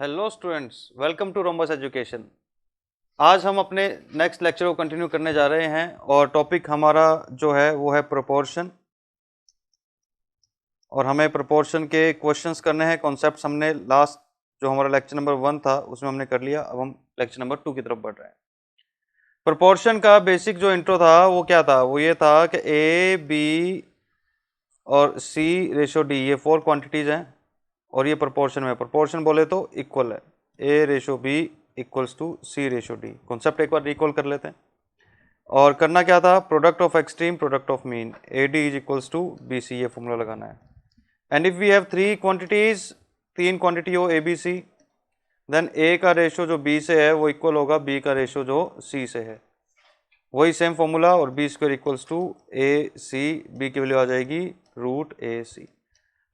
Hello students, welcome to Rhombus Education. आज हम अपने नेक्स्ट लेक्चर को कंटिन्यू करने जा रहे हैं और टॉपिक हमारा जो है वो है प्रोपोर्शन। और हमें प्रोपोर्शन के क्वेश्चंस करने हैं। कॉन्सेप्ट्स हमने लास्ट जो हमारा लेक्चर नंबर 1 था उसमें हमने कर लिया। अब हम लेक्चर नंबर 2 की तरफ बढ़ रहे हैं। प्रोपोर्शन का बेसिक जो इंट्रो था वो क्या था, वो ये था कि ए बी और सी रेशो डी ये 4 क्वांटिटीज हैं और ये प्रोपोर्शन में, प्रोपोर्शन बोले तो इक्वल है। A ratio B equals to C ratio D. Concept एक बार रिकॉल कर लेते हैं। और करना क्या था, product of extreme product of mean A D is equals to B C, ये फॉर्मूला लगाना है। And if we have 3 quantities, 3 quantity हो ए बी सी, देन ए का रेशो जो बी से है वो इक्वल होगा बी का रेशो जो सी से है। वही सेम फॉर्मूला, और B square equals to A C, B की वैल्यू आ जाएगी रूट ए सी।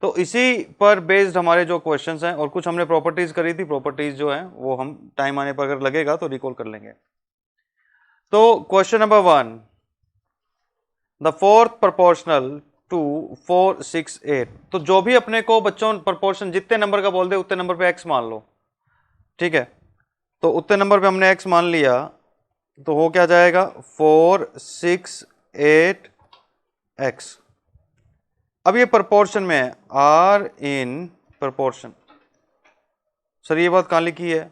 तो इसी पर बेस्ड हमारे जो क्वेश्चंस हैं, और कुछ हमने प्रॉपर्टीज करी थी, प्रॉपर्टीज जो हैं वो हम टाइम आने पर अगर लगेगा तो रिकॉल कर लेंगे। तो question number 1, the fourth proportional to 4 6 8। तो जो भी अपने को बच्चों प्रोपोर्शन जितने नंबर का बोल दे उतने नंबर पे एक्स मान लो, ठीक है। तो उतने नंबर पे हमने एक्स मान लिया तो हो क्या जाएगा 4 6 8 एक्स। अब ये प्रोपोर्शन में है, आर इन प्रोपोर्शन। सर ये बात कहाँ लिखी है?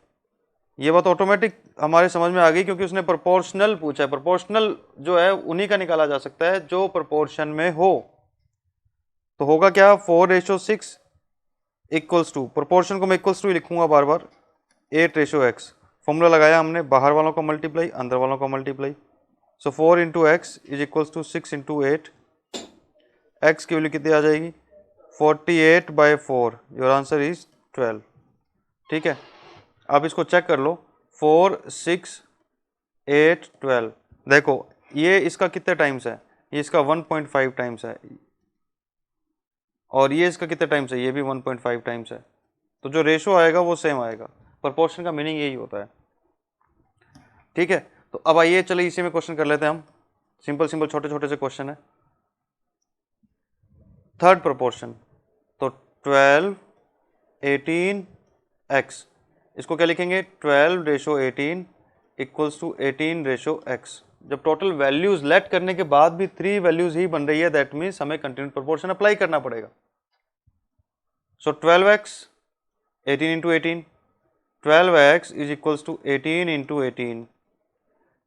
ये बात ऑटोमेटिक हमारे समझ में आ गई क्योंकि उसने प्रोपोर्शनल पूछा है। प्रोपोर्शनल जो है उन्हीं का निकाला जा सकता है जो प्रोपोर्शन में हो। तो होगा क्या 4:6 इक्वल्स टू, प्रोपोर्शन को मैं इक्वल्स टू ही लिखूंगा बार बार, 8:x। फॉर्मूला लगाया हमने, बाहर वालों का मल्टीप्लाई अंदर वालों का multiply. So 4 into X is equals to 6 into 8। X की वैल्यू कितनी आ जाएगी 48/4। Your answer is 12। ठीक है, अब इसको चेक कर लो, 4 6 8 12। देखो ये इसका कितने टाइम्स है, ये इसका 1.5 टाइम्स है, और ये इसका कितने टाइम्स है, ये भी 1.5 टाइम्स है। तो जो रेशो आएगा वो सेम आएगा। प्रोपोर्शन का मीनिंग यही होता है। ठीक है, तो अब आइए चलिए इसी में क्वेश्चन कर लेते हैं हम। सिंपल सिंपल छोटे छोटे से क्वेश्चन है। थर्ड प्रोपोर्शन, तो 12 18 एक्स, इसको क्या लिखेंगे 12:18 इक्वल्स टू 18:x। जब टोटल वैल्यूज लेट करने के बाद भी 3 वैल्यूज ही बन रही है, दैट मीन्स हमें कंटिन्यूस प्रोपोर्शन अप्लाई करना पड़ेगा। So 12x 18 into 18, 12x is equals to 18 into 18।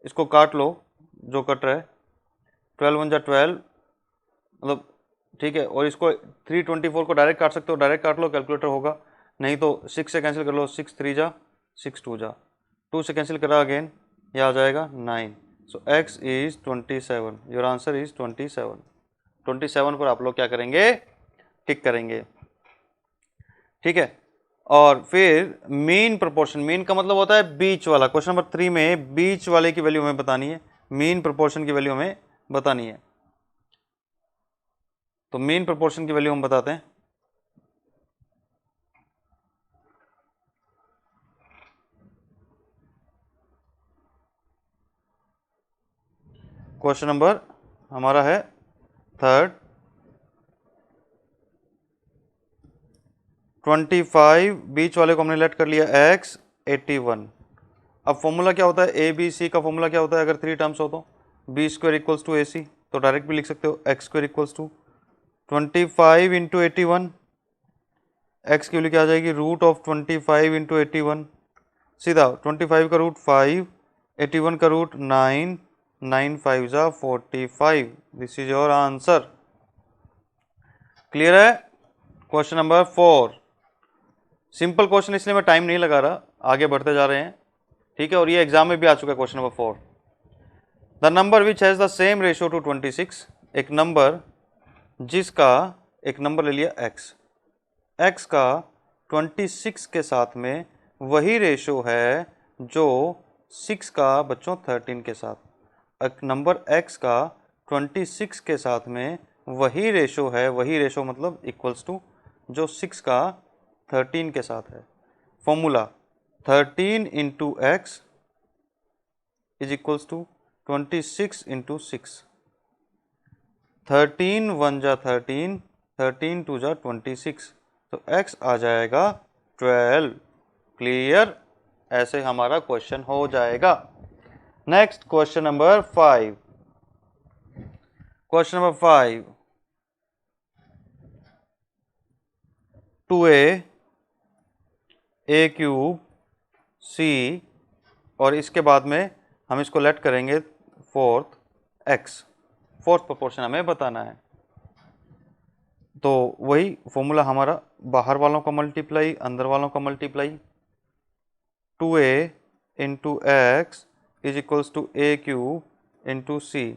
इसको काट लो, जो कट रहा है 12 1 जा 12, मतलब ठीक है। और इसको 324 को डायरेक्ट काट सकते हो, डायरेक्ट काट लो, कैलकुलेटर होगा। नहीं तो 6 से कैंसिल कर लो, 6 3 जा 6 2 जा 2 से कैंसिल करा अगेन, ये आ जाएगा 9। सो x is 27। Your answer is 27। 27 पर आप लोग क्या करेंगे, टिक करेंगे। ठीक है, और फिर मीन प्रोपोर्शन, मीन का मतलब होता है बीच वाला। क्वेश्चन नंबर 3 में बीच वाले की वैल्यू हमें बतानी है, मीन प्रोपोर्शन की वैल्यू हमें बतानी है। तो मीन प्रोपोर्शन की वैल्यू हम बताते हैं। क्वेश्चन नंबर हमारा है थर्ड, 25 बीच वाले को हमने लेट कर लिया x 81। अब फॉर्मूला क्या होता है, ए बी सी का फॉर्मूला क्या होता है अगर 3 टर्म्स हो तो, B square equals to A C. तो डायरेक्ट भी लिख सकते हो X square equals to 25 into 81। X की वैल्यू क्या आ जाएगी रूट ऑफ 25 इंटू 81। सीधा 25 का रूट 5, 81 का रूट 9, 9 5 जा 45। This is your answer. Clear है? क्वेश्चन नंबर 4 सिंपल क्वेश्चन, इसलिए मैं टाइम नहीं लगा रहा, आगे बढ़ते जा रहे हैं। ठीक है, और ये एग्जाम में भी आ चुका है question number 4। The number which has the same ratio two 26। एक नंबर जिसका, एक नंबर ले लिया x, x का 26 के साथ में वही रेशो है जो 6 का बच्चों 13 के साथ। एक नंबर x का 26 के साथ में वही रेशो है, वही रेशो मतलब इक्वल्स टू जो 6 का 13 के साथ है। Formula 13 into X is equals to 26 into 6। 13 1 जा 13 2 जा 26। तो x आ जाएगा 12। क्लियर? ऐसे हमारा क्वेश्चन हो जाएगा। Next question number 5। Question number 5, 2a a cube c, और इसके बाद में हम इसको लेट करेंगे फोर्थ x। फोर्थ प्रोपोर्शन हमें बताना है। तो वही फॉर्मूला हमारा, बाहर वालों का मल्टीप्लाई अंदर वालों का multiply, 2a into X is equals to a cube into c,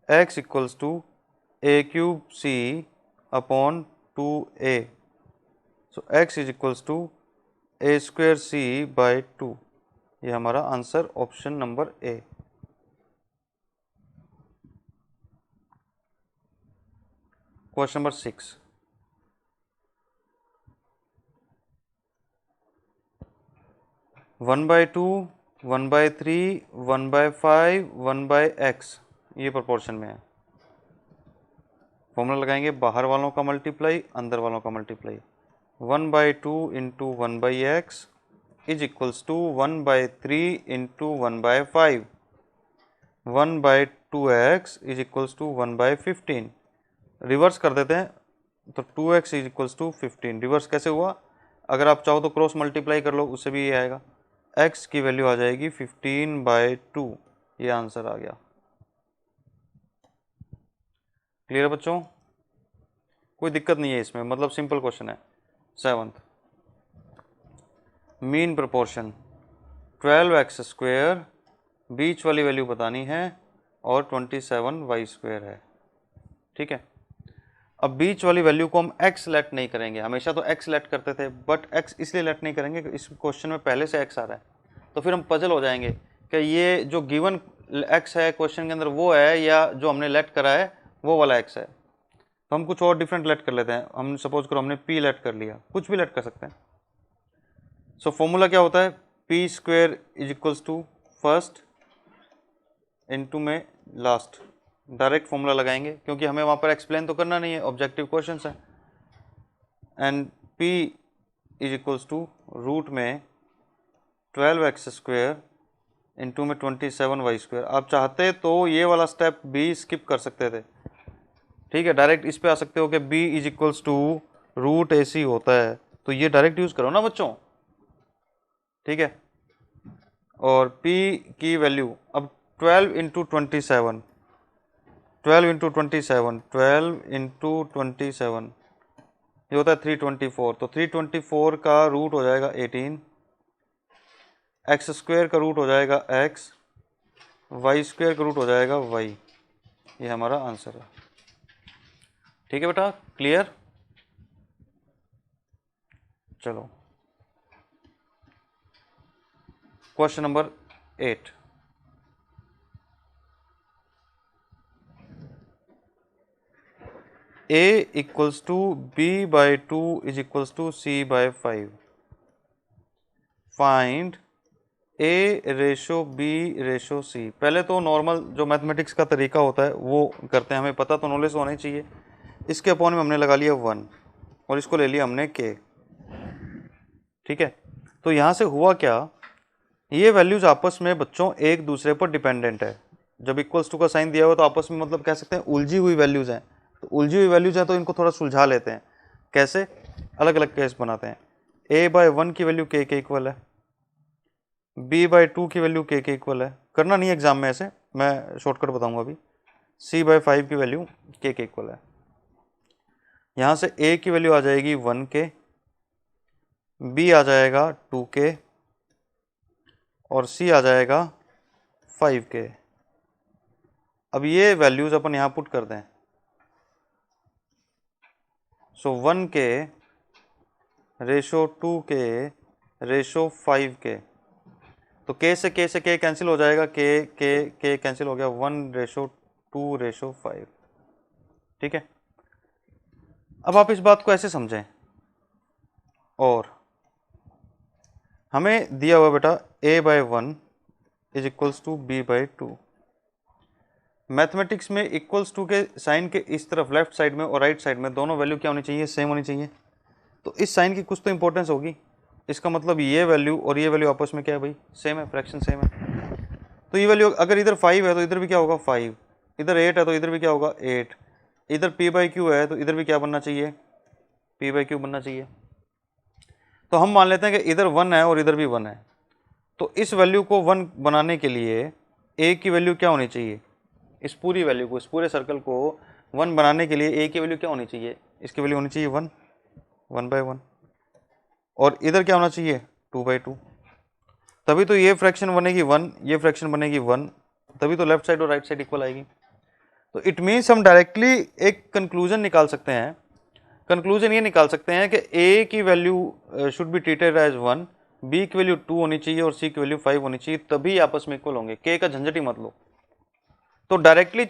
x equals to a cube c upon 2a। So x is equals to a square c by 2। ये हमारा answer option number A. Question number 6, 1/2, 1/3, 1/5, 1/x, ये proportion में है। Formula लगाएंगे, बाहर वालों का multiply अंदर वालों का multiply, 1/2 into 1/x is equals to 1/3 into 1/5, 1/2x is equals to 1/15। Reverse कर देते हैं, तो 2x is equals to 15। Reverse कैसे हुआ? अगर आप चाहो तो क्रॉस मल्टीप्लाई कर लो, उससे भी ये आएगा। x की वैल्यू आ जाएगी 15/2। ये आंसर आ गया। क्लियर है बच्चों? कोई दिक्कत नहीं है इसमें, मतलब सिंपल क्वेश्चन है। 7th, mean proportion 12x square, बीच वाली वैल्यू बतानी है, और 27y स्क्वेयर है। ठीक है, अब बीच वाली वैल्यू को हम x लेट नहीं करेंगे। हमेशा तो x लेट करते थे, बट x इसलिए लेट नहीं करेंगे कि इस क्वेश्चन में पहले से x आ रहा है, तो फिर हम पजल हो जाएंगे कि ये जो गिवन x है क्वेश्चन के अंदर वो है, या जो हमने लेट करा है वो वाला x है। तो हम कुछ और डिफरेंट लेट कर लेते हैं। हम सपोज करो हमने p लेट कर लिया, कुछ भी लेट कर सकते हैं। सो फॉर्मूला क्या होता है? p square is equals to first into में लास्ट। डायरेक्ट फॉर्मूला लगाएंगे, क्योंकि हमें वहाँ पर एक्सप्लेन तो करना नहीं है, ऑब्जेक्टिव क्वेश्चन है। And p is equals to root में 12x स्क्वेयर इंटू में 27y स्क्वेयर। आप चाहते तो ये वाला स्टेप b स्किप कर सकते थे, ठीक है, डायरेक्ट इस पे आ सकते हो कि b is equals to root AC होता है, तो ये डायरेक्ट यूज करो ना बच्चों। ठीक है, और p की वैल्यू अब 12 इंटू 27, 12 इंटू 27, 12 इंटू 27 ये होता है 324। तो 324 का रूट हो जाएगा 18, एक्स स्क्वेयर का रूट हो जाएगा x, वाई स्क्वेयर का रूट हो जाएगा y। ये हमारा आंसर है। ठीक है बेटा, क्लियर? चलो question number 8, a equals to b/2 is equals to c/5। Find a ratio b ratio c। पहले तो नॉर्मल जो मैथमेटिक्स का तरीका होता है वो करते हैं, हमें पता तो नॉलेज होनी चाहिए। इसके अपॉन में हमने लगा लिया 1 और इसको ले लिया हमने k। ठीक है, तो यहाँ से हुआ क्या, ये वैल्यूज आपस में बच्चों एक दूसरे पर डिपेंडेंट है। जब इक्वल्स टू का साइन दिया हुआ तो आपस में मतलब कह सकते हैं उलझी हुई वैल्यूज हैं। तो उलझी हुई वैल्यूज हैं तो इनको थोड़ा सुलझा लेते हैं। कैसे? अलग अलग केस बनाते हैं। a/1 की वैल्यू k के इक्वल है, b/2 की वैल्यू k के इक्वल है। करना नहीं एग्जाम में ऐसे, मैं शॉर्टकट बताऊंगा अभी। c/5 की वैल्यू k के इक्वल है। यहाँ से a की वैल्यू आ जाएगी 1k, b आ जाएगा 2k और c आ जाएगा 5k। अब ये वैल्यूज अपन यहाँ पुट कर दें। सो 1k ratio 2k ratio 5k, तो k से k कैंसिल हो जाएगा, k कैंसिल हो गया, 1:2:5। ठीक है, अब आप इस बात को ऐसे समझें, और हमें दिया हुआ बेटा a/1 is equals to b/2। Mathematics में इक्वल्स टू के साइन के इस तरफ लेफ्ट साइड में और राइट साइड में दोनों वैल्यू क्या होनी चाहिए? सेम होनी चाहिए। तो इस साइन की कुछ तो इंपॉर्टेंस होगी, इसका मतलब ये वैल्यू और ये वैल्यू आपस में क्या है भाई, सेम है, फ्रैक्शन सेम है। तो ये वैल्यू अगर इधर 5 है तो इधर भी क्या होगा 5, इधर 8 है तो इधर भी क्या होगा 8, इधर p/q है तो इधर भी क्या बनना चाहिए, p/q बनना चाहिए। तो हम मान लेते हैं कि इधर 1 है और इधर भी 1 है, तो इस वैल्यू को 1 बनाने के लिए a की वैल्यू क्या होनी चाहिए, इस पूरी वैल्यू को, इस पूरे सर्कल को 1 बनाने के लिए a की वैल्यू क्या होनी चाहिए, इसकी वैल्यू होनी चाहिए 1, 1/1, और इधर क्या होना चाहिए 2/2, तभी तो ये फ्रैक्शन बनेगी 1, ये फ्रैक्शन बनेगी 1, तभी तो लेफ्ट साइड और राइट साइड इक्वल आएगी। तो इट मीन्स हम डायरेक्टली एक कंक्लूजन निकाल सकते हैं, कंक्लूजन ये निकाल सकते हैं कि a की value should be treated as 1, b की वैल्यू 2 होनी चाहिए और c की वैल्यू 5 होनी चाहिए, तभी आपस में इक्वल होंगे, k का झंझट ही मत लो। तो डायरेक्टली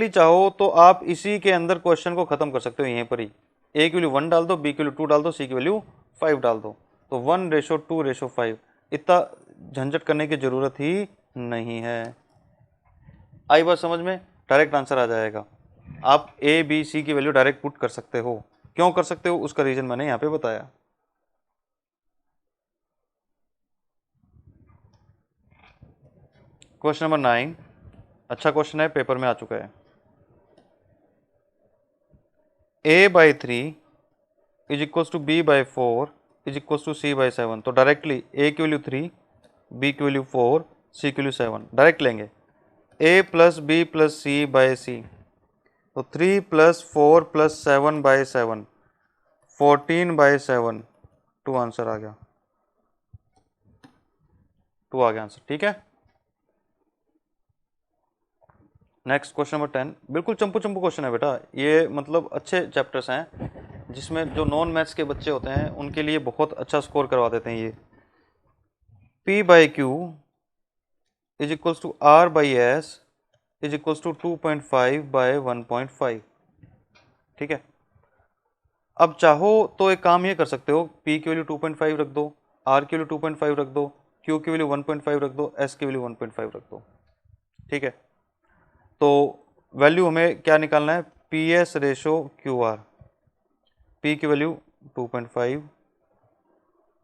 चाहो तो आप इसी के अंदर क्वेश्चन को खत्म कर सकते हो, यहीं पर ही a की वैल्यू 1 डाल दो, b की वैल्यू 2 डाल दो, c की वैल्यू 5 डाल दो, तो 1:2:5, इतना झंझट करने की जरूरत ही नहीं है। आई बात समझ में, डायरेक्ट आंसर आ जाएगा। आप ए बी सी की वैल्यू डायरेक्ट पुट कर सकते हो, क्यों कर सकते हो उसका रीजन मैंने यहाँ पे बताया। क्वेश्चन नंबर 9, अच्छा क्वेश्चन है, पेपर में आ चुका है। a/3 is equals to b/4 is equals to c/7, तो डायरेक्टली a की वैल्यू 3, b की वैल्यू 4, c की वैल्यू 7 डायरेक्ट लेंगे। a plus b plus c/c, तो 3 प्लस 4 प्लस 7/7, 14/7, 2 आंसर आ गया, 2 आ गया आंसर, ठीक है। नेक्स्ट क्वेश्चन नंबर 10, बिल्कुल चंपू चंपू क्वेश्चन है बेटा, ये मतलब अच्छे चैप्टर्स हैं जिसमें जो नॉन मैथ्स के बच्चे होते हैं उनके लिए बहुत अच्छा स्कोर करवा देते हैं ये। p/q is equals to r/s is equals to 2.5/1.5, ठीक है। अब चाहो तो एक काम ये कर सकते हो, p की वैल्यू 2.5 रख दो, r की वैल्यू 2.5 रख दो, q की वैल्यू 1.5 रख दो, s की वैल्यू 1.5 रख दो, ठीक है। तो वैल्यू हमें क्या निकालना है, PS/QR, P की वैल्यू 2.5,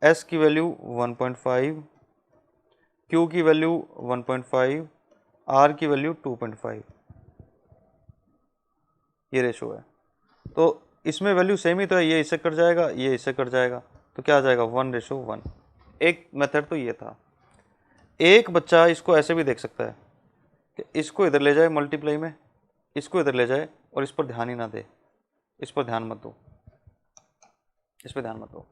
S की वैल्यू 1.5, Q की वैल्यू 1.5, R की वैल्यू 2.5, ये रेशो है। तो इसमें वैल्यू सेम ही तो है, ये इससे कट जाएगा, ये इससे कट जाएगा, तो क्या आ जाएगा 1:1। एक मेथड तो ये था। एक बच्चा इसको ऐसे भी देख सकता है कि इसको इधर ले जाए मल्टीप्लाई में, इसको इधर ले जाए और इस पर ध्यान ही ना दे, इस पर ध्यान मत दो, इस पर ध्यान मत दो।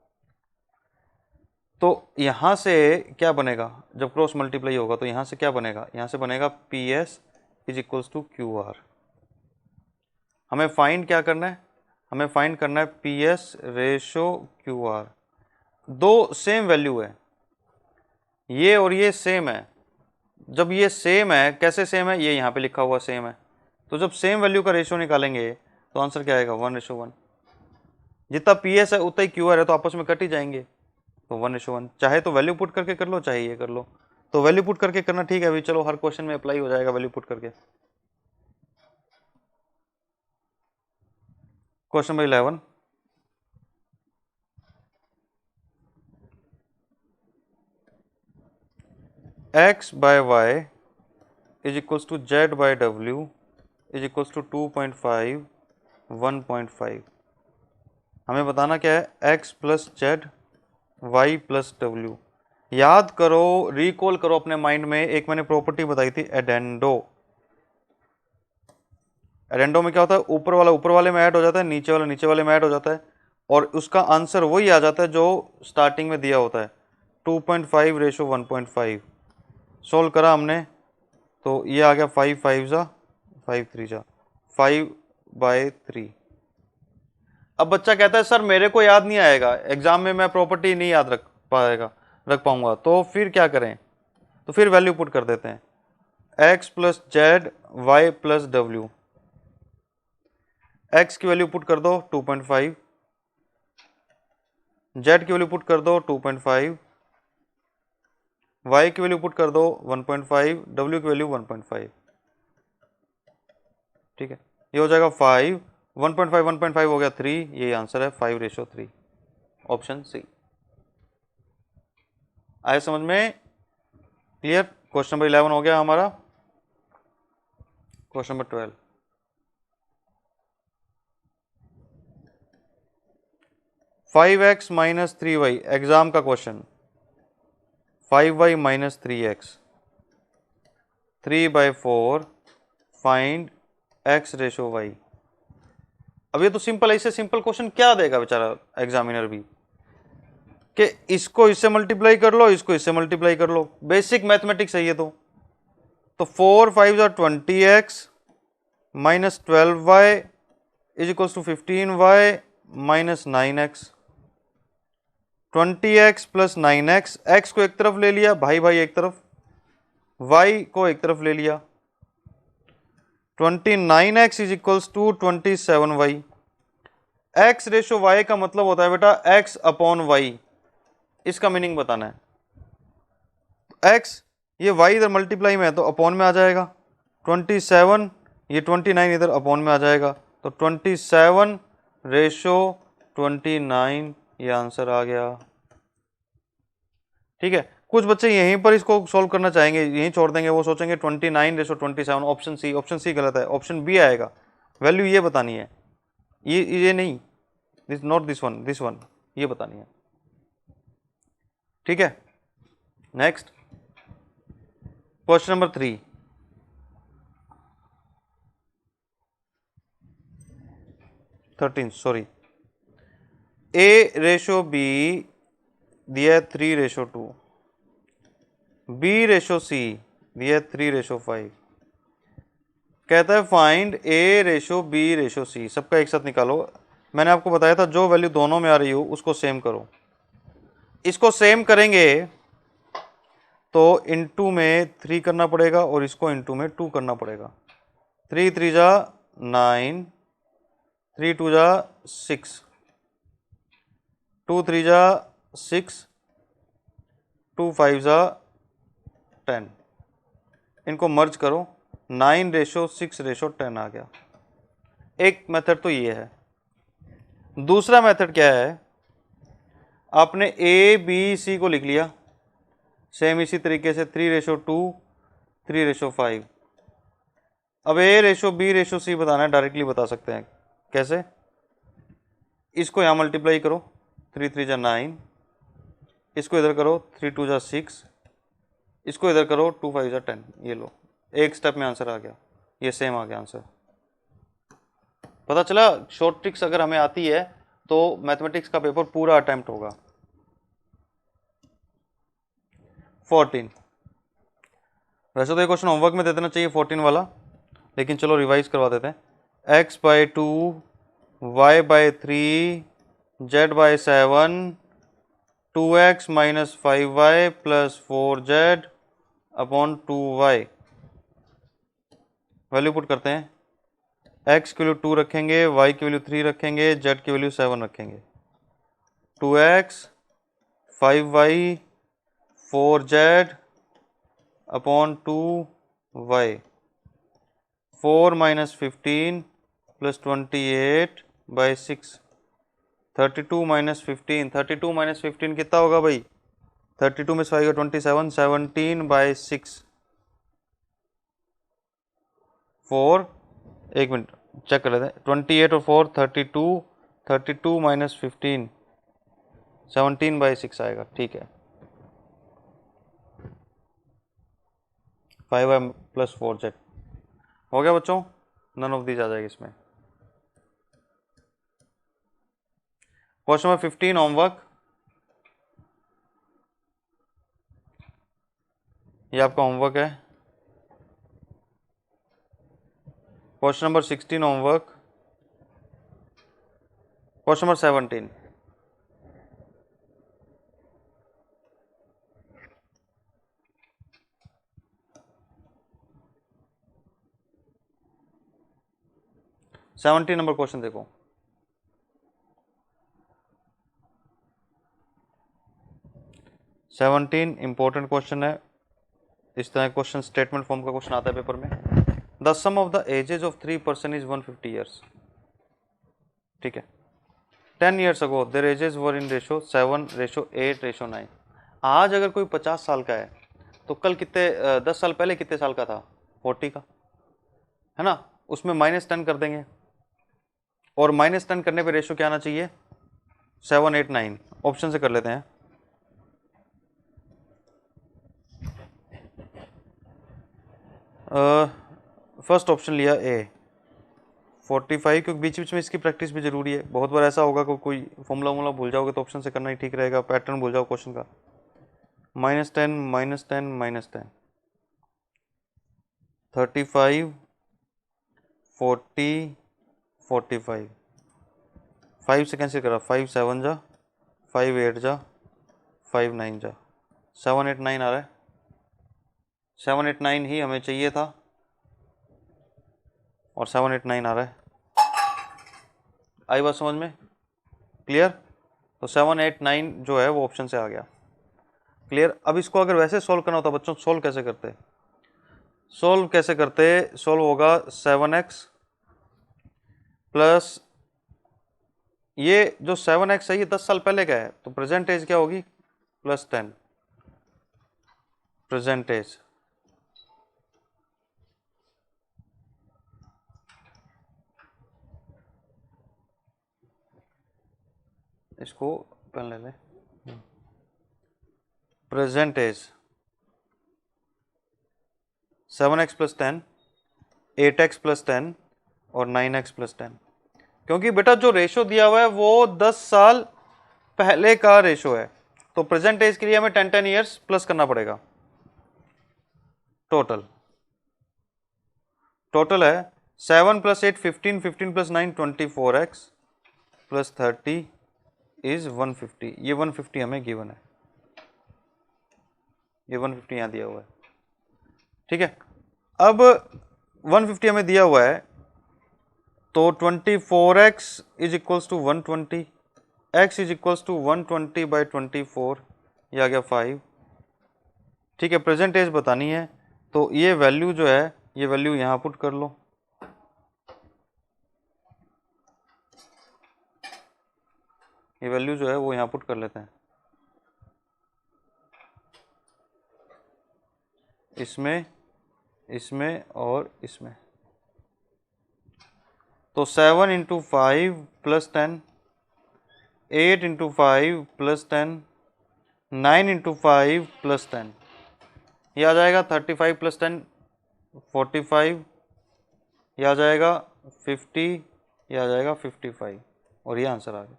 तो यहां से क्या बनेगा, जब क्रॉस मल्टीप्लाई होगा तो यहां से क्या बनेगा, यहां से बनेगा PS is equals to QR। हमें फाइंड क्या करना है, हमें फाइंड करना है PS/QR। दो सेम वैल्यू है, ये और ये सेम है। जब ये सेम है, कैसे सेम है, ये यहाँ पे लिखा हुआ सेम है, तो जब सेम वैल्यू का रेशियो निकालेंगे तो आंसर क्या आएगा 1:1। जितना PS है उतना ही QR है, तो आपस में कट ही जाएंगे, तो 1:1। चाहे तो वैल्यू पुट करके कर लो, चाहे ये कर लो, तो वैल्यू पुट करके करना ठीक है अभी, चलो हर क्वेश्चन में अप्लाई हो जाएगा वैल्यू पुट करके। Question number 11, x/y is equals to z/w is equals to 2.5, 1.5। हमें बताना क्या है, x plus Z, Y plus W. याद करो, रिकॉल करो अपने माइंड में, एक मैंने प्रॉपर्टी बताई थी एडेंडो। एडेंडो में क्या होता है, ऊपर वाला ऊपर वाले में ऐड हो जाता है, नीचे वाला नीचे वाले में ऐड हो जाता है, और उसका आंसर वही आ जाता है जो स्टार्टिंग में दिया होता है, 2.5:1.5। सोल्व करा हमने तो ये आ गया 5 जा 5 3 जा 5/3। अब बच्चा कहता है सर मेरे को याद नहीं आएगा, एग्जाम में मैं प्रॉपर्टी नहीं याद रख पाऊंगा, तो फिर क्या करें, तो फिर वैल्यू पुट कर देते हैं, x plus Z Y plus W. x की वैल्यू पुट कर दो 2.5, z की वैल्यू पुट कर दो 2.5, y की वैल्यू पुट कर दो 1.5, w की वैल्यू 1.5, ठीक है। ये हो जाएगा 5, 1.5 1.5 हो गया 3, ये आंसर है 5:3, ऑप्शन सी। आए समझ में? क्लियर? क्वेश्चन नंबर 11 हो गया हमारा। Question number 12, five X minus 3y, exam का question. 5y minus 3x, 3/4 find x ratio y। अब ये तो सिंपल, ऐसे सिंपल क्वेश्चन क्या देगा बेचारा एग्जामिनर भी, कि इसको इससे मल्टीप्लाई कर लो, इसको इससे मल्टीप्लाई कर लो, बेसिक मैथमेटिक्स है ये तो। 4 5 20x minus 12y is equals to 15y minus 9x। 20x plus 9x, x को एक तरफ ले लिया, भाई भाई एक तरफ, y को एक तरफ ले लिया। 29x is equals to 27y। x ratio y का मतलब होता है बेटा x अपॉन y, इसका मीनिंग बताना है। x, ये y इधर मल्टीप्लाई में है तो अपॉन में आ जाएगा, 27, ये 29 इधर अपॉन में आ जाएगा, तो 27 रेशो 29, ये आंसर आ गया। ठीक है, कुछ बच्चे यहीं पर इसको सॉल्व करना चाहेंगे, यहीं छोड़ देंगे, वो सोचेंगे 29 ratio 27, option C. Option C गलत है, ऑप्शन बी आएगा, वैल्यू ये बतानी है, ये नहीं, this not this one, this one, ये बतानी है। ठीक है, नेक्स्ट क्वेश्चन नंबर 3, सॉरी, ए रेशो बी दिया 3 रेशो 2, बी रेशो सी दिया 3 रेशो 5, कहता है फाइंड ए रेशो बी रेशो सी। सबका एक साथ निकालो। मैंने आपको बताया था जो वैल्यू दोनों में आ रही हो उसको सेम करो। इसको सेम करेंगे तो इनटू में 3 करना पड़ेगा और इसको इनटू में 2 करना पड़ेगा। 3 3 जा 9, 3 2 जा 6, 2 3 जा 6, 2 5 जा 10, इनको मर्ज करो, 9 रेशो 6 रेशो 10 आ गया। एक मेथड तो ये है। दूसरा मेथड क्या है, आपने ए बी सी को लिख लिया सेम इसी तरीके से, 3 रेशो 2, 3 रेशो 5। अब ए रेशो बी रेशो सी बताना है, डायरेक्टली बता सकते हैं। कैसे? इसको यहाँ मल्टीप्लाई करो, 3 3 जा 9, इसको इधर करो, 3 2 जा 6, इसको इधर करो, 2 5 जा 10, ये लो, एक स्टेप में आंसर आ गया, ये सेम आ गया आंसर। पता चला, शॉर्ट ट्रिक्स अगर हमें आती है तो मैथमेटिक्स का पेपर पूरा अटेम्प्ट होगा। 14, वैसे तो ये क्वेश्चन होमवर्क में दे देना चाहिए 14 वाला, लेकिन चलो रिवाइज करवा देते हैं। x/2, y/3, z/7, 2x minus 5y plus 4z upon 2y। Value put करते हैं, x की वैल्यू 2 रखेंगे, y की वैल्यू 3 रखेंगे, z की वैल्यू 7 रखेंगे। 2x 5y 4z upon 2y। 4 minus 15 plus 28/6, 32 minus 15, 32 minus 15 कितना होगा भाई? 32 में से आएगा 27, 17/6। 4, एक मिनट चेक कर लेते हैं, 28 और 4 32, 32 माइनस 15 17/6 आएगा। ठीक है, 5y प्लस 4z हो गया बच्चों, नन ऑफ दीज आ जाएगी इसमें। क्वेश्चन नंबर 15 होमवर्क, ये आपका होमवर्क है। Question number 16 homework, question number 17, number question देखो। इंपॉर्टेंट क्वेश्चन है, इस तरह क्वेश्चन स्टेटमेंट फॉर्म का क्वेश्चन आता है पेपर में। The sum of the ages of 3 person is 150 years. ठीक है, 10 years ago their ages were in ratio 7, ratio 8, ratio 9। आज अगर कोई 50 साल का है तो कल कितने 10 साल पहले कितने साल का था? 40 का, है ना? उसमें -10 कर देंगे और -10 करने पे रेशियो क्या आना चाहिए? 7, 8, 9। ऑप्शन से कर लेते हैं। फर्स्ट ऑप्शन लिया ए 45, क्योंकि बीच बीच में इसकी प्रैक्टिस भी जरूरी है। बहुत बार ऐसा होगा कि कोई फॉर्मूला भूल जाओगे तो ऑप्शन से करना ही ठीक रहेगा, पैटर्न भूल जाओ क्वेश्चन का। -10, -10, -10, 35, 40, 45, 5 से कैंसिल करा, 5 7 जा, 5 8 जा, 5 9 जा, 7 8 9 आ रहा है। 7 8 9 ही हमें चाहिए था और 7 8 9 आ रहा है। आई बात समझ में? क्लियर? तो 7 8 9 जो है वो ऑप्शन से आ गया। क्लियर? अब इसको अगर वैसे सोल्व करना होता बच्चों, सोल्व कैसे करते? सोल्व होगा 7x प्लस ये जो 7x है ये 10 साल पहले का है, तो प्रेजेंट एज क्या होगी? +10 प्रेजेंट एज। इसको पेन ले ले। प्रेजेंट एज 7x + 10, 8x + 10 और 9x + 10। क्योंकि बेटा जो रेशो दिया हुआ है वो 10 साल पहले का रेशो है, तो प्रेजेंट एज के लिए हमें 10 ईयर्स प्लस करना पड़ेगा। टोटल है 7 + 8 15, 15 + 9 24x + 30 इज 150। ये 150 हमें गिवन है, ये 150 यहां दिया हुआ है। ठीक है, अब 150 हमें दिया हुआ है तो 24x = 120, x = 120/24, ये आ गया 5। ठीक है, प्रेजेंट एज बतानी है तो ये वैल्यू जो है ये वैल्यू यहां पुट कर लो। ये वैल्यू जो है वो यहां पुट कर लेते हैं, इसमें, इसमें और इसमें। तो 7 × 5 + 10, 8 × 5 + 10, 9 × 5 + 10, ये आ जाएगा 35 + 10 45, ये आ जाएगा 50, ये आ जाएगा 55 और ये आंसर आ गया।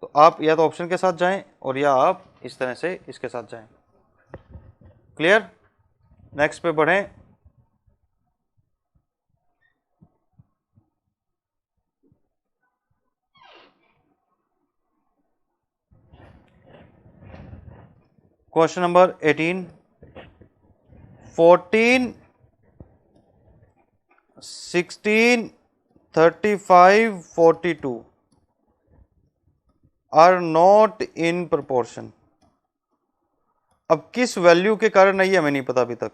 तो आप या तो ऑप्शन के साथ जाएं और या आप इस तरह से इसके साथ जाएं। क्लियर? नेक्स्ट पे बढ़ें। Question number 18, 14, 16, 35, 42 are not in proportion. अब किस वैल्यू के कारण नहीं है हमें नहीं पता अभी तक।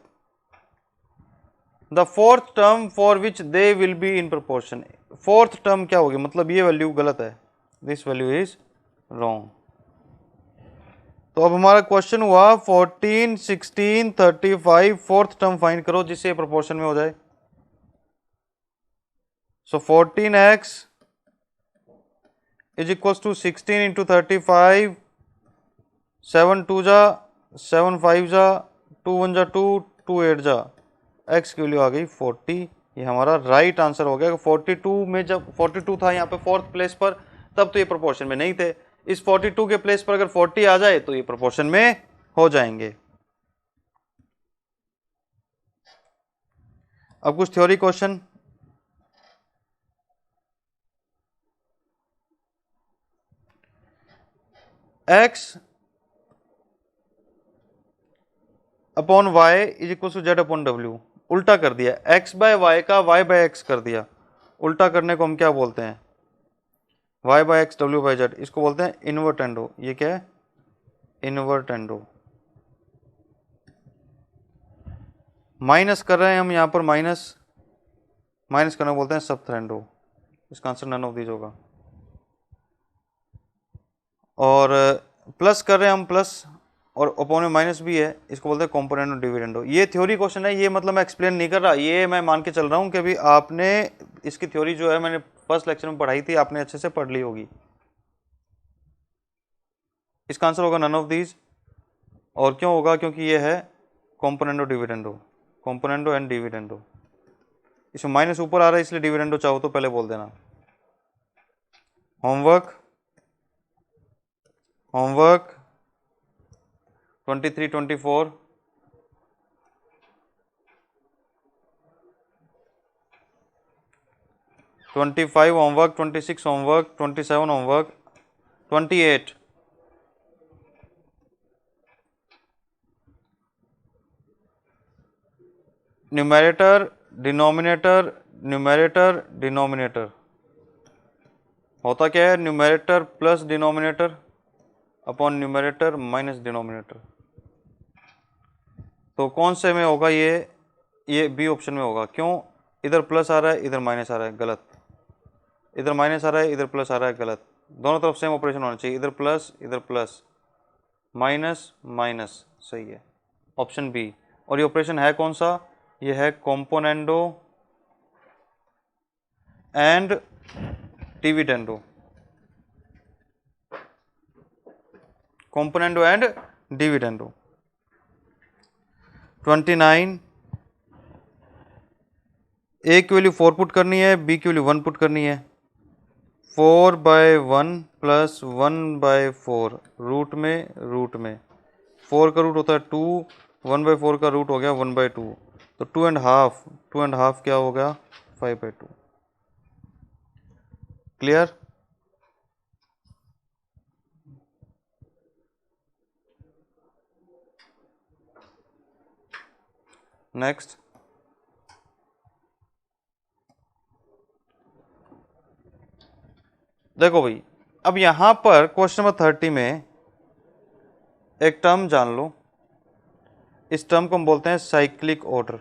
The fourth term for which they will be in proportion. Fourth term क्या होगी? मतलब ये वैल्यू गलत है, दिस वैल्यू इज रॉन्ग। तो अब हमारा क्वेश्चन हुआ 14, 16, 35, फोर्थ टर्म फाइंड करो जिससे प्रोपोर्शन में हो जाए। सो 14x = 16 × 35, 7 2 जा, 7 5 जा, 2 1 जा 2, 2 8 जा, x की वैल्यू आ गई 40। ये हमारा राइट आंसर हो गया। 42 में जब 42 था यहाँ पे फोर्थ प्लेस पर, तब तो ये प्रोपोर्शन में नहीं थे। इस 42 के प्लेस पर अगर 40 आ जाए तो ये प्रोपोर्शन में हो जाएंगे। अब कुछ theory question. x upon y = z/w, उल्टा कर दिया। x/y का y/x कर दिया। उल्टा करने को हम क्या बोलते हैं? y/x w/z, इसको बोलते हैं इनवर्टेंडो। ये क्या है? इनवर्टेंडो। माइनस कर रहे हैं हम यहाँ पर, माइनस करना बोलते हैं सबथ्रेंडो। इसका आंसर नन ऑफ दीज होगा। और प्लस कर रहे हैं हम, प्लस और अपॉन में माइनस भी है, इसको बोलते हैं कॉम्पोनेंट ऑफ डिविडेंडो। ये थ्योरी क्वेश्चन है, ये मतलब मैं एक्सप्लेन नहीं कर रहा, ये मैं मान के चल रहा हूँ कि अभी आपने इसकी थ्योरी जो है मैंने फर्स्ट लेक्चर में पढ़ाई थी, आपने अच्छे से पढ़ ली होगी। इसका आंसर होगा नन ऑफ दीज। और क्यों होगा? क्योंकि ये है component of dividendo, componendo and dividendo. इसमें माइनस ऊपर आ रहा है इसलिए डिविडेंडो चाहो तो पहले बोल देना। Homework 23, 24, 25 homework, 26 homework, 27 homework, 28 numerator denominator, numerator denominator होता क्या है? Numerator plus denominator upon numerator minus denominator. तो कौन से में होगा ये बी ऑप्शन में होगा। क्यों? इधर प्लस आ रहा है, इधर माइनस आ रहा है, गलत। इधर माइनस आ रहा है, इधर प्लस आ रहा है, गलत। दोनों तरफ सेम ऑपरेशन होना चाहिए, इधर प्लस माइनस माइनस, सही है ऑप्शन बी। और ये ऑपरेशन है कौन सा? ये है componendo and dividendo, componendo and dividendo. 29 ए की वैल्यू 4 पुट करनी है, बी की वैल्यू 1 पुट करनी है। 4/1 प्लस 1/4 रूट में 4 का रूट होता है 2, 1/4 का रूट हो गया 1/2, तो 2.5 क्या हो गया 5/2। क्लियर? नेक्स्ट, देखो भाई, अब यहां पर क्वेश्चन नंबर 30 में एक टर्म जान लो, इस टर्म को हम बोलते हैं साइक्लिक ऑर्डर।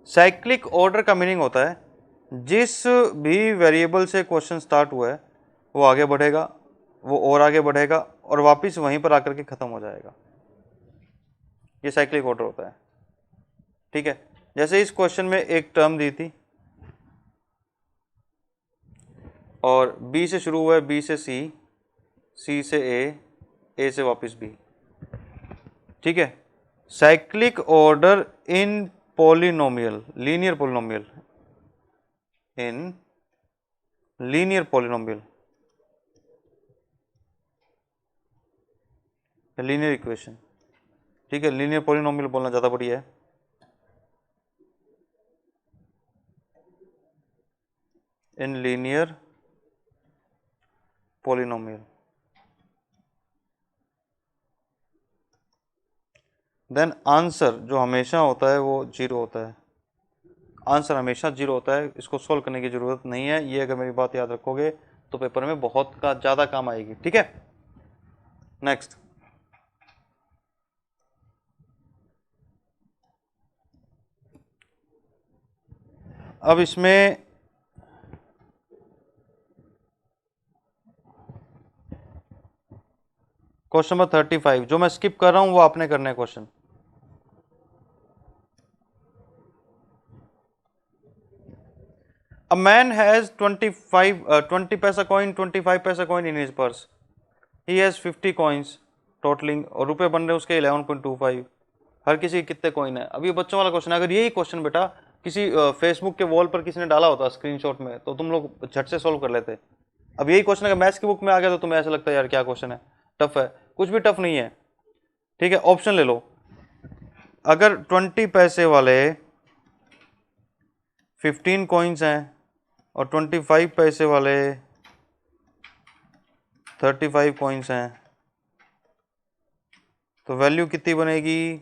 साइक्लिक ऑर्डर का मीनिंग होता है जिस भी वेरिएबल से क्वेश्चन स्टार्ट हुआ है वो आगे बढ़ेगा, वो और आगे बढ़ेगा और वापस वहीं पर आकर के खत्म हो जाएगा। ये साइक्लिक ऑर्डर होता है। ठीक है, जैसे इस क्वेश्चन में एक टर्म दी थी और बी से शुरू हुआ है, बी से सी, सी से ए से वापस बी। ठीक है, cyclic order in polynomial, linear polynomial, in linear polynomial, linear equation. ठीक है, लीनियर पॉलिनोमियल बोलना ज्यादा बढ़िया है। In linear polynomial, then answer जो हमेशा होता है वो 0 होता है। आंसर हमेशा 0 होता है, इसको सोल्व करने की जरूरत नहीं है। ये अगर मेरी बात याद रखोगे तो पेपर में बहुत ज्यादा काम आएगी। ठीक है, नेक्स्ट, अब इसमें क्वेश्चन नंबर 35 जो मैं स्किप कर रहा हूं वो आपने करना है क्वेश्चन। A man has 20 पैसा coin, 25 पैसा coin in his purse. He has 50 coins totaling और रुपए बन रहे उसके 11.25। हर किसी के कितने कॉइन है? अब ये बच्चों वाला क्वेश्चन है। अगर यही क्वेश्चन बेटा किसी फेसबुक के वॉल पर किसी ने डाला होता स्क्रीनशॉट में तो तुम लोग झट से सोल्व कर लेते। अब यही क्वेश्चन अगर मैथ्स की बुक में आ गया तो तुम्हें ऐसा लगता है यार क्या क्वेश्चन है, टफ है। कुछ भी टफ नहीं है। ठीक है, ऑप्शन ले लो। अगर 20 पैसे वाले 15 कॉइन्स हैं और 25 पैसे वाले 35 कॉइन्स हैं तो वैल्यू कितनी बनेगी?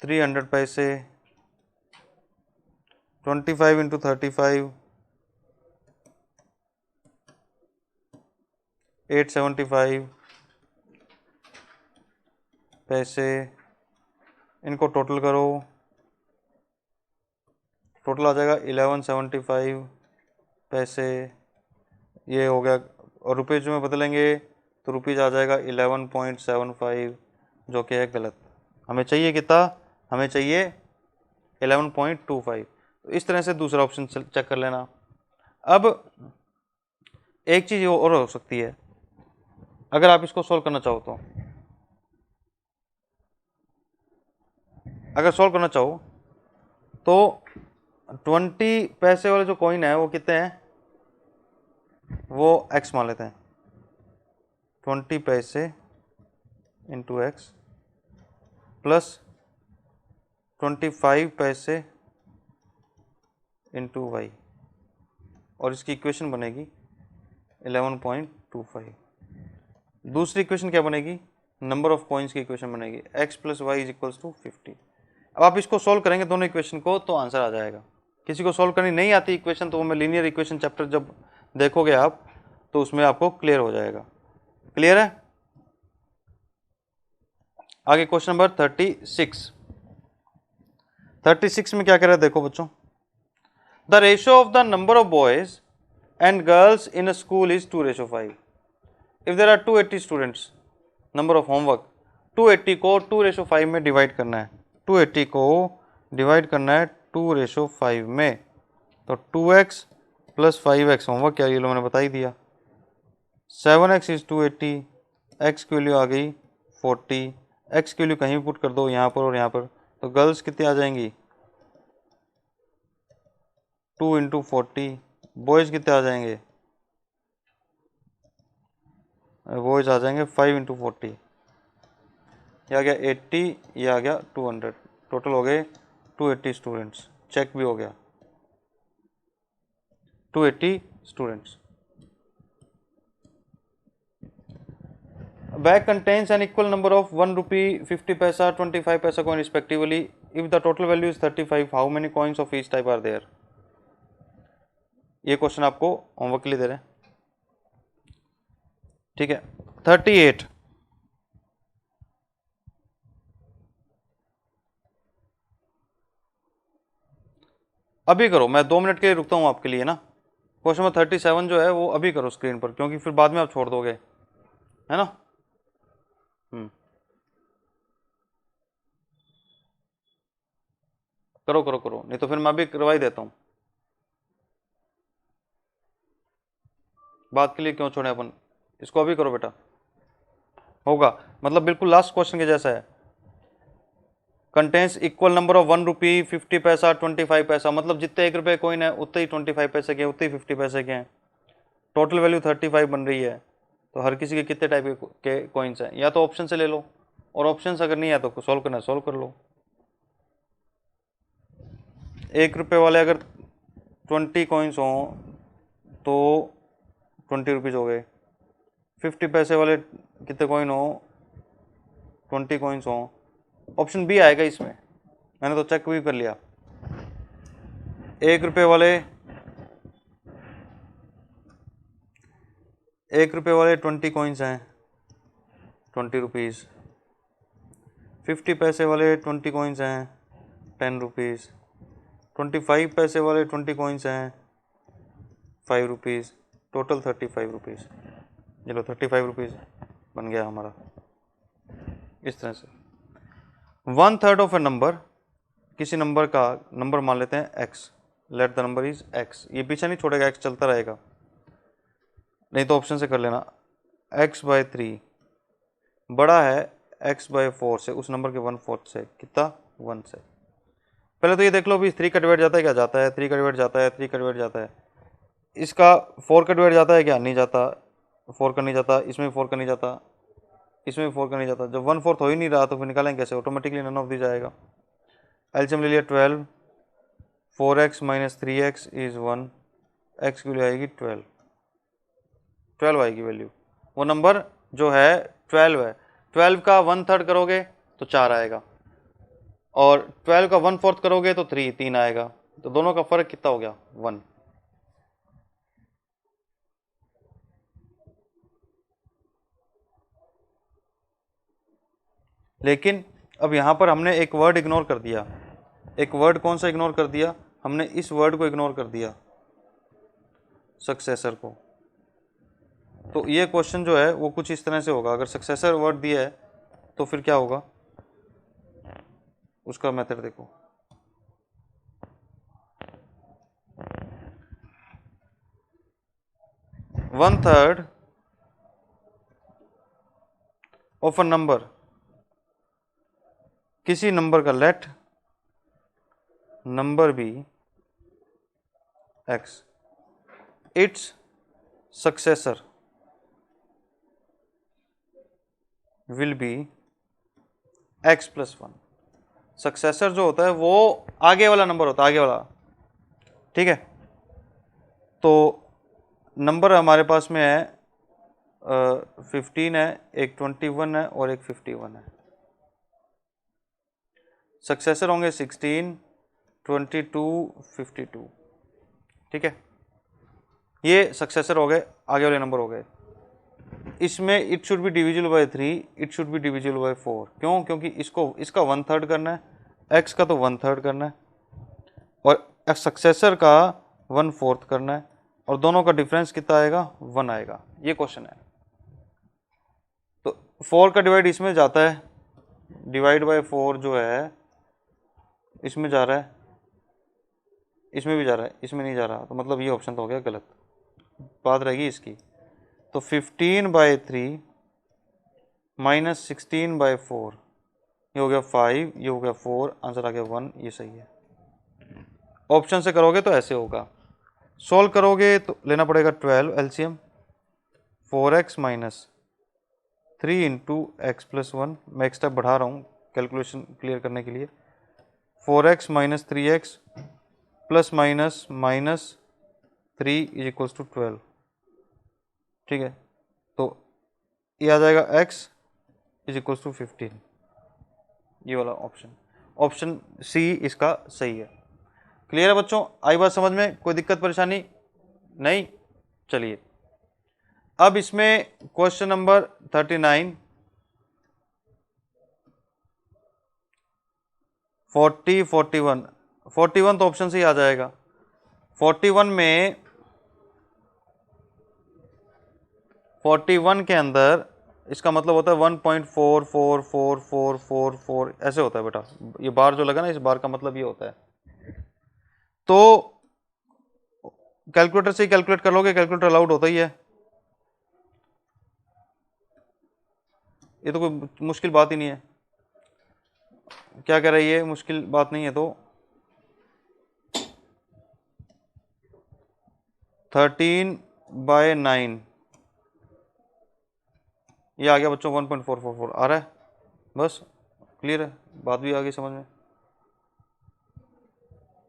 300 पैसे, 25 इंटू 35 875 पैसे। इनको टोटल करो, टोटल आ जाएगा 1175 पैसे। ये हो गया और रुपीज़ में बदलेंगे तो रुपीज़ आ जाएगा 11.75, जो कि है गलत। हमें चाहिए कितना, हमें चाहिए 11.25। तो इस तरह से दूसरा ऑप्शन चेक कर लेना। अब एक चीज़ और हो सकती है, अगर आप इसको सोल्व करना चाहो तो, अगर सोल्व करना चाहो तो 20 पैसे वाले जो कॉइन है वो कितने हैं, वो x मान लेते हैं। 20 पैसे इंटू एक्स प्लस 25 पैसे इंटू वाई, और इसकी इक्वेशन बनेगी 11.25। दूसरी इक्वेशन क्या बनेगी, नंबर ऑफ कॉइन्स की इक्वेशन बनेगी, x plus Y is equals to 50। अब आप इसको सॉल्व करेंगे दोनों इक्वेशन को तो आंसर आ जाएगा। किसी को सॉल्व करनी नहीं आती इक्वेशन तो वो मैं लीनियर इक्वेशन चैप्टर जब देखोगे आप तो उसमें आपको क्लियर हो जाएगा। क्लियर है। आगे क्वेश्चन नंबर 36 में क्या कह रहा है देखो बच्चों, the ratio of the number of boys and girls in a school is 2:5। If there are 280 students, number of homework, 280 को 2:5 में डिवाइड करना है, 280 को डिवाइड करना है 2:5 में, तो 2x प्लस 5x होमवर्क क्या, ये लो मैंने बता ही दिया। 7x इज 280, x की वैल्यू आ गई 40, x की वैल्यू कहीं भी पुट कर दो यहाँ पर और यहाँ पर, तो गर्ल्स कितनी आ जाएंगी 2 इंटू 40, बॉयज़ कितने आ जाएंगे, बॉयज़ आ जाएंगे 5 इंटू 40, ये आ गया 80, ये आ गया 200, टोटल हो गए 280 स्टूडेंट्स। चेक भी हो गया 280 students. Bag contains an equal number of 1 rupee, 50 paisa, 25 paisa coin respectively. If the total value is 35, how many coins of each type are there? ये क्वेश्चन आपको होमवर्क के लिए दे रहे हैं, ठीक है। 38, अभी करो, मैं 2 मिनट के लिए रुकता हूँ आपके लिए ना। क्वेश्चन नंबर 37 जो है वो अभी करो स्क्रीन पर, क्योंकि फिर बाद में आप छोड़ दोगे, है ना। करो करो करो, नहीं तो फिर मैं भी करवाई देता हूँ। बात के लिए क्यों छोड़े अपन, इसको अभी करो बेटा, होगा। मतलब बिल्कुल लास्ट क्वेश्चन के जैसा है। कंटेंस इक्वल नंबर ऑफ 1 रुपी, 50 पैसा, 25 पैसा, मतलब जितने 1 रुपये कोइन है उतने ही 25 पैसे के, उतने ही 50 पैसे के हैं। टोटल वैल्यू 35 बन रही है, तो हर किसी के कितने टाइप के कॉइन्स हैं, या तो ऑप्शन से ले लो, और ऑप्शन अगर नहीं है तो सॉल्व करना है सॉल्व कर लो। 1 रुपये वाले अगर 20 कॉइन्स हों तो 20 रुपीज़ हो गए। 50 पैसे वाले कितने कॉइन हो, 20 कॉइन्स हों, ऑप्शन बी आएगा इसमें, मैंने तो चेक भी कर लिया। 1 रुपये वाले 20 कॉइन्स हैं, 20 रुपीज़। 50 पैसे वाले 20 कॉइन्स हैं, 10 रुपीज़। 25 पैसे वाले 20 कॉइन्स हैं, 5 रुपीज़। Total 35 rupees. चलो 35 रुपीज़ बन गया हमारा। इस तरह से 1/3 ऑफ ए नंबर, किसी नंबर का नंबर मान लेते हैं x, let the number is x, ये पीछे नहीं छोड़ेगा, x चलता रहेगा, नहीं तो ऑप्शन से कर लेना। x/3 बड़ा है x/4 से, उस नंबर के 1/4 से, कितना 1 से। पहले तो ये देख लो अभी 3 का डिवाइड जाता है क्या, जाता है, 3 का डिवाइड जाता है, 3 का डिवाइड जाता है, इसका 4 का डिवाइड जाता है क्या, नहीं जाता, 4 का नहीं जाता, इसमें 4 का नहीं जाता, इसमें 4 का नहीं जाता। जब 1/4 हो ही नहीं रहा तो फिर निकालेंगे कैसे, ऑटोमेटिकली नन ऑफ दिस आएगा। एलसीएम ले लिया 12, 4x minus 3x is 1, x की वैल्यू आएगी 12 आएगी वैल्यू। वो नंबर जो है 12 है, 12 का 1/3 करोगे तो 4 आएगा, और 12 का 1/4 करोगे तो 3 आएगा, तो दोनों का फर्क कितना हो गया 1। लेकिन अब यहाँ पर हमने एक वर्ड इग्नोर कर दिया। एक वर्ड कौन सा इग्नोर कर दिया, हमने इस वर्ड को इग्नोर कर दिया, सक्सेसर को। तो ये क्वेश्चन जो है वो कुछ इस तरह से होगा। अगर सक्सेसर वर्ड दिया है तो फिर क्या होगा, उसका मेथड देखो। One third of a number, किसी नंबर का, let number be X, its successor will be X plus one. Successor जो होता है वो आगे वाला नंबर होता है, आगे वाला, ठीक है। तो नंबर हमारे पास में है 15 है, एक 21 है और एक 51 है। सक्सेसर होंगे 16, 22, 52, ठीक है। ये सक्सेसर हो गए, आगे वाले नंबर हो गए। इसमें it should be divisible by 3, it should be divisible by 4। क्यों? क्योंकि इसका 1/3 करना है, एक्स का तो 1/3 करना है और सक्सेसर का 1/4 करना है, और दोनों का डिफरेंस कितना आएगा, 1 आएगा। ये क्वेश्चन है। तो 4 का डिवाइड इसमें जाता है, डिवाइड बाय 4 जो है इसमें जा रहा है, इसमें भी जा रहा है, इसमें नहीं जा रहा, तो मतलब ये ऑप्शन तो हो गया गलत। बात रहेगी इसकी। तो 15/3 माइनस 16/4, ये हो गया 5, ये हो गया 4, आंसर आ गया 1, ये सही है। ऑप्शन से करोगे तो ऐसे होगा, सॉल्व करोगे तो लेना पड़ेगा 12 LCM, 4x minus 3 into x plus 1। मैं एक स्टेप बढ़ा रहा हूँ कैलकुलेशन क्लियर करने के लिए। 4x minus 3x plus minus minus 3 is equals to 12, ठीक है। तो ये आ जाएगा x इज इक्वल्स टू 15, ये वाला ऑप्शन, ऑप्शन सी इसका सही है। क्लियर है बच्चों? आई बात समझ में? कोई दिक्कत परेशानी नहीं? चलिए अब इसमें क्वेश्चन नंबर 39, 40, 41, 41 तो ऑप्शन से ही आ जाएगा। 41 में 41 के अंदर इसका मतलब होता है 1.4444444 ऐसे होता है बेटा। ये बार जो लगा ना, इस बार का मतलब ये होता है। तो कैलकुलेटर से ही कैलकुलेट कर लोगे, कैलकुलेटर अलाउड होता ही है, ये तो कोई मुश्किल बात ही नहीं है। क्या कह रही है, मुश्किल बात नहीं है। तो 13/9 ये आ गया बच्चों, 1.444 आ रहा है। बस क्लियर है, बात भी आ गई समझ में।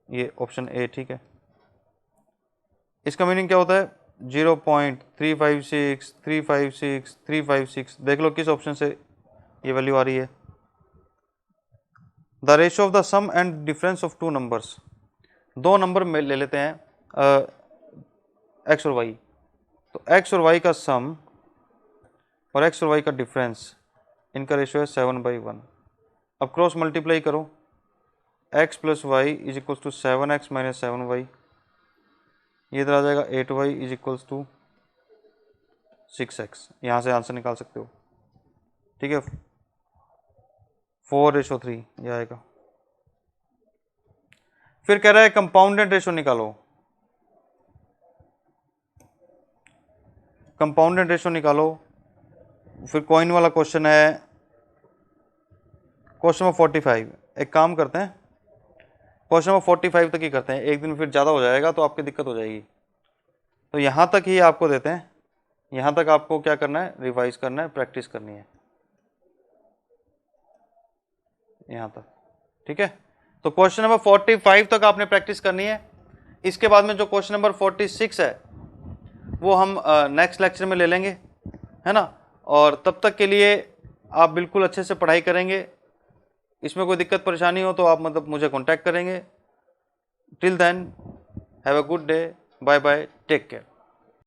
ये ऑप्शन ए ठीक है। इसका मीनिंग क्या होता है, 0.356 356 356। देख लो किस ऑप्शन से ये वैल्यू आ रही है। The ratio of the sum and difference of two numbers, दो नंबर में ले लेते हैं एक्स और वाई। तो एक्स और वाई का सम और एक्स और वाई का डिफरेंस, इनका रेशियो है 7/1। अब क्रॉस मल्टीप्लाई करो, x plus Y is equals to 7x minus 7y, ये इधर आ जाएगा 8y is equals to 6x। यहाँ से आंसर निकाल सकते हो, ठीक है। 4:3 ये आएगा। फिर कह रहा है कंपाउंडेड रेशियो निकालो, कंपाउंडेड रेशियो निकालो। फिर कॉइन वाला क्वेश्चन है, क्वेश्चन नंबर 45। एक काम करते हैं, क्वेश्चन नंबर 45 तक ही करते हैं, एक दिन फिर ज़्यादा हो जाएगा तो आपकी दिक्कत हो जाएगी। तो यहाँ तक ही आपको देते हैं, यहाँ तक आपको क्या करना है, रिवाइज करना है, प्रैक्टिस करनी है यहाँ तक, ठीक है। तो क्वेश्चन नंबर 45 तक आपने प्रैक्टिस करनी है। इसके बाद में जो क्वेश्चन नंबर 46 है वो हम नेक्स्ट लेक्चर में ले लेंगे, है ना। और तब तक के लिए आप बिल्कुल अच्छे से पढ़ाई करेंगे। इसमें कोई दिक्कत परेशानी हो तो आप मतलब मुझे कांटेक्ट करेंगे। Till then have a good day, bye bye, take care.